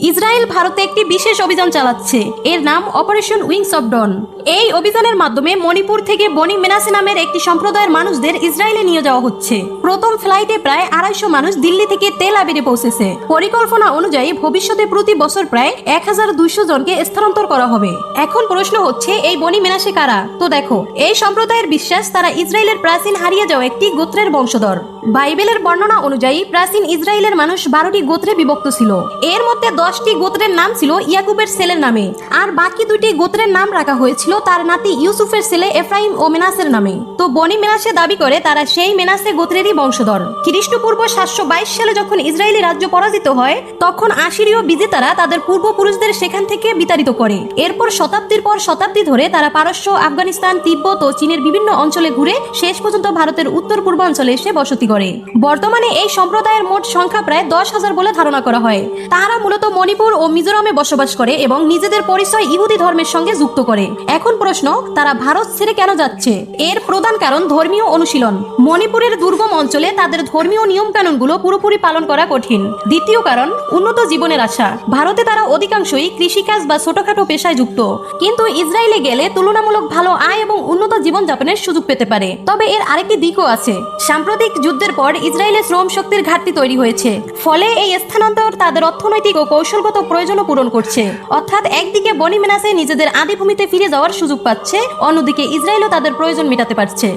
Israel ভারতে একটি বিশেষ অভিযান চালাচ্ছে। এর নাম অপারেশন উইংস অফ ডন। এই অভিযানের মাধ্যমে মণিপুর থেকে বনি মেনাসে নামের একটি সম্প্রদায়ের মানুষদের ইসরায়েলে নিয়ে যাওয়া হচ্ছে। প্রথম ফ্লাইটে প্রায় 250 মানুষ দিল্লি থেকে তেল আবিবে পৌঁছেছে। পরিকল্পনা অনুযায়ী ভবিষ্যতে প্রতি বছর প্রায় 1200 জনকে স্থানান্তর করা হবে। এখন প্রশ্ন হচ্ছে, এই বনি মেনাসে কারা? তো দেখো, এই সম্প্রদায়ের বিশ্বাস তারা ইসরায়েলের প্রাচীন হারিয়ে যাওয়া একটি গোত্রের বংশধর। বাইবেলের বর্ণনা অনুযায়ী প্রাচীন ইসরায়েলের মানুষ 12টি গোত্রে বিভক্ত ছিল। এর মধ্যে 10টি গোত্রের নাম ছিল ইয়াকুবের ছেলের নামে, আর বাকি 2টি গোত্রের নাম রাখা হয়েছিল তার নাতি ইউসুফের ছেলে এফরাইম ও মেনাসের নামে। তো বনি মেনাসে দাবি করে তারা সেই মেনাসে গোত্রেরই বংশধর। খ্রিস্টপূর্ব 722 সালে যখন ইসরায়েলি রাজ্য পরাজিত হয়, তখন আশিরীয় বিজেতারা তাদের পূর্বপুরুষদের সেখান থেকে বিতাড়িত করে। এরপর শতাব্দীর পর শতাব্দী ধরে তারা পারস্য, আফগানিস্তান, তিব্বত ও চীনের বিভিন্ন অঞ্চলে ঘুরে শেষ পর্যন্ত ভারতের উত্তর পূর্বাঞ্চলে এসে বসতি করে। বর্তমানে এই সম্প্রদায়ের মোট সংখ্যা প্রায় 10,000 বলে ধারণা করা হয়। তারা মূলত মণিপুর ও মিজোরামে বসবাস করে এবং নিজেদের পরিচয় ইহুদি ধর্মের সঙ্গে যুক্ত করে। এখন প্রশ্ন, তারা ভারত ছেড়ে কেন যাচ্ছে? এর প্রধান কারণ ধর্মীয় অনুশীলন। মণিপুরের দুর্গম অঞ্চলে তাদের ধর্মীয় নিয়ম কানুনগুলো পুরোপুরি পালন করা কঠিন। দ্বিতীয় কারণ, উন্নত জীবনের আশা। ভারতে তারা অধিকাংশই কৃষিকাজ বা ছোটখাটো পেশায় যুক্ত, কিন্তু ইসরায়েলে গেলে তুলনামূলক ভালো আয় এবং উন্নত জীবনযাপনের সুযোগ পেতে পারে। তবে এর আরেকটি দিকও আছে। সাম্প্রতিক যুদ্ধের পর ইসরায়েলে শ্রম শক্তির ঘাটতি তৈরি হয়েছে, ফলে এই স্থানান্তর তাদের অর্থনৈতিক ও কৌশলগত প্রয়োজনও পূরণ করছে। অর্থাৎ একদিকে বনি মেনাসে নিজেদের আদিভূমিতে ফিরে যাওয়ার সুযোগ পাচ্ছে, অন্যদিকে ইসরায়েলও তাদের প্রয়োজন মেটাতে পারছে।